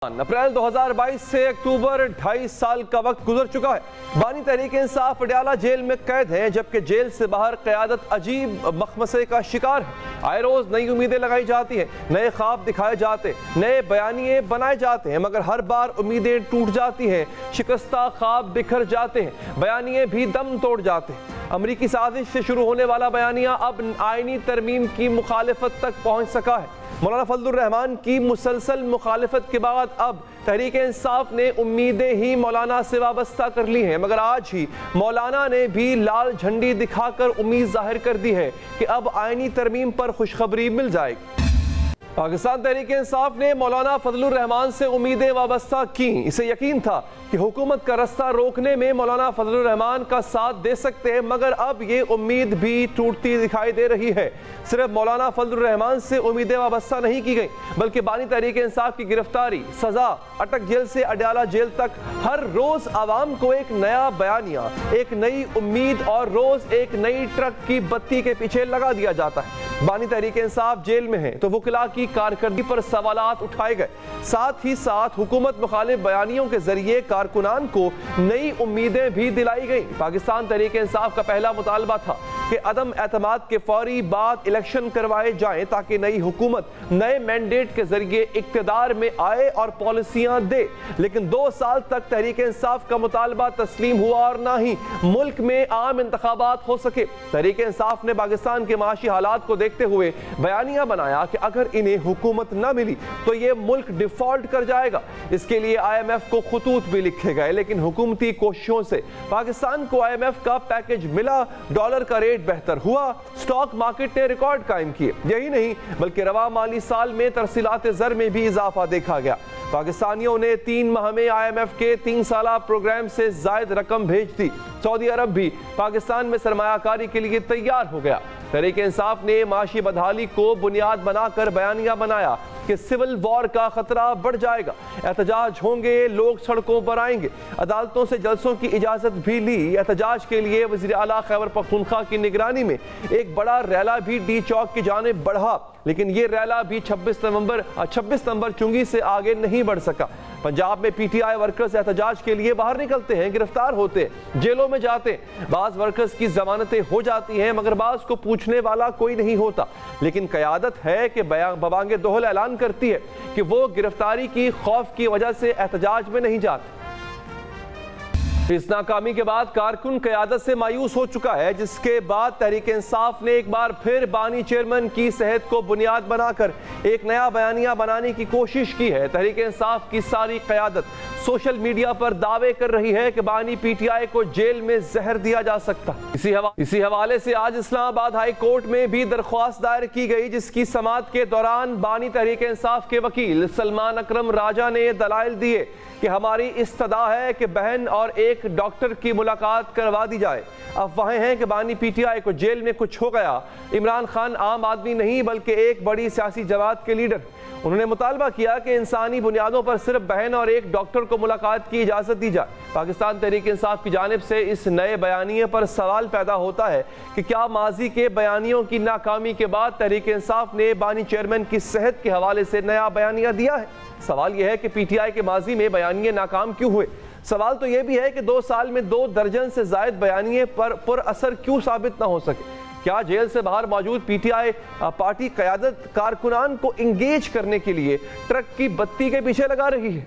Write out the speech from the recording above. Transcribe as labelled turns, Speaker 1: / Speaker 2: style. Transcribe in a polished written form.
Speaker 1: अप्रैल 2022 से अक्टूबर 2.5 साल का वक्त गुजर चुका है। बानी तहरीक इंसाफ अडयाला जेल में कैद है, जबकि जेल से बाहर क़यादत अजीब मखमसे का शिकार है। आए रोज नई उम्मीदें लगाई जाती हैं, नए ख्वाब दिखाए जाते, नए बयानिए बनाए जाते हैं, मगर हर बार उम्मीदें टूट जाती हैं, शिकस्ता ख्वाब बिखर जाते हैं, बयानिए भी दम तोड़ जाते हैं। अमरीकी साजिश से शुरू होने वाला बयानिया अब आईनी तरमीम की मुखालिफत तक पहुँच सका है। मौलाना फजलुर रहमान की मुसलसल मुखालिफत के बाद अब तहरीक इंसाफ ने उम्मीदें ही मौलाना से वाबस्ता कर ली हैं, मगर आज ही मौलाना ने भी लाल झंडी दिखाकर उम्मीद जाहिर कर दी है कि अब आईनी तरमीम पर खुशखबरी मिल जाएगी। पाकिस्तान तहरीक इंसाफ ने मौलाना फजलुर रहमान से उम्मीदें वाबस्ता की। इसे यकीन था कि हुकूमत का रास्ता रोकने में मौलाना फजलुर रहमान का साथ दे सकते हैं, मगर अब ये उम्मीद भी टूटती दिखाई दे रही है। सिर्फ मौलाना फजलुर रहमान से उम्मीदें वाबस्ता नहीं की गई, बल्कि बानी तहरीक इंसाफ की गिरफ्तारी, सजा, अटक जेल से अडयाला जेल तक हर रोज आवाम को एक नया बयानिया, एक नई उम्मीद और रोज एक नई ट्रक की बत्ती के पीछे लगा दिया जाता है। बानी तहरीक इंसाफ जेल में है तो वकीला की कारकर्दगी पर सवालात उठाए गए, साथ ही साथ हुकूमत मुखालिफ बयानियों के जरिए कारकुनान को नई उम्मीदें भी दिलाई गई। पाकिस्तान तहरीक इंसाफ का पहला मुतालबा था कि अदम एतमाद के फौरी बाद इलेक्शन करवाए जाएं, ताकि नई हुकूमत नए मैंडेट के जरिए इक्तदार में आए और पॉलिसियां दे। लेकिन 2 साल तक तहरीक इंसाफ का मुतालबा तस्लीम हुआ और ना ही मुल्क में आम इंतखाबात हो सके। तहरीक इंसाफ ने पाकिस्तान के माशी हालात को देखते हुए बयानिया बनाया कि अगर इन्हें हुकूमत न मिली तो ये मुल्क डिफॉल्ट कर जाएगा। इसके लिए IMF को खतूत भी लिखे गए, लेकिन हुकूमती कोशिशों से पाकिस्तान को IMF का पैकेज मिला, डॉलर का रेट बेहतर हुआ, स्टॉक मार्केट ने रिकॉर्ड कायम किए। यही नहीं बल्कि रवा माली साल में तरसीलात ज़र में भी इजाफा देखा गया। पाकिस्तानियों ने 3 माह में IMF के 3 साला प्रोग्राम से जायद रकम भेज दी। सऊदी अरब भी पाकिस्तान में सरमायाकारी के लिए तैयार हो गया। तहरीक इंसाफ ने माशी बदहाली को बुनियाद बनाकर बयानिया बनाया कि सिविल वॉर का खतरा बढ़ जाएगा, एहतजाज होंगे, लोग सड़कों पर आएंगे। अदालतों से जलसों की इजाजत भी ली। एहतजाज के लिए वज़ीर आला खैबर पख्तूनख्वा की निगरानी में एक बड़ा रैला भी डी चौक की जानिब बढ़ा, लेकिन ये रैला भी 26 नवंबर चुंगी से आगे नहीं बढ़ सका। पंजाब में PTI वर्कर्स एहतजाज के लिए बाहर निकलते हैं, गिरफ्तार होते हैं, जेलों में जाते हैं। बाज़ वर्कर्स की जमानतें हो जाती हैं, मगर बाज़ को पूछने वाला कोई नहीं होता। लेकिन क़यादत है कि बबांगे दोहल ऐलान करती है कि वो गिरफ्तारी की खौफ की वजह से एहतजाज में नहीं जाते। इस नाकामी के बाद कारकुन क़यादत से मायूस हो चुका है, जिसके बाद तहरीक इंसाफ ने एक बार फिर बानी चेयरमैन की सेहत को बुनियाद बनाकर एक नया बयानिया बनाने की कोशिश की है। तहरीक इंसाफ की सारी क़यादत सोशल मीडिया पर दावे कर रही है कि बानी PTI को जेल में जहर दिया जा सकता। इसी हवाले से आज इस्लामाबाद हाई कोर्ट में भी दरख्वास्त दायर की गई, जिसकी समाअत के दौरान बानी तहरीक इंसाफ के वकील सलमान अकरम राजा ने दलाइल दिए कि हमारी इस्तदा है कि बहन और एक डॉक्टर की मुलाकात करवा दी जाए। अफवाहें हैं कि बानी PTI को जेल में कुछ हो गया। इमरान खान आम आदमी नहीं बल्कि एक बड़ी सियासी जमात के लीडर। उन्होंने मुतालबा किया कि इंसानी बुनियादों पर सिर्फ बहन और एक डॉक्टर को मुलाकात की इजाज़त दी जाए। पाकिस्तान तहरीक इंसाफ की जानिब से इस नए बयानिए पर सवाल पैदा होता है कि क्या माजी के बयानियों की नाकामी के बाद तहरीक इंसाफ ने बानी चेयरमैन की सेहत के हवाले से नया बयानिया दिया है। सवाल यह है कि PTI के माजी में बयानिए नाकाम क्यों हुए। सवाल तो यह भी है कि 2 साल में 2 दर्जन से जायद बयानिए पर असर क्यों साबित ना हो सके। क्या जेल से बाहर मौजूद PTI पार्टी क़यादत कारकुनान को इंगेज करने के लिए ट्रक की बत्ती के पीछे लगा रही है।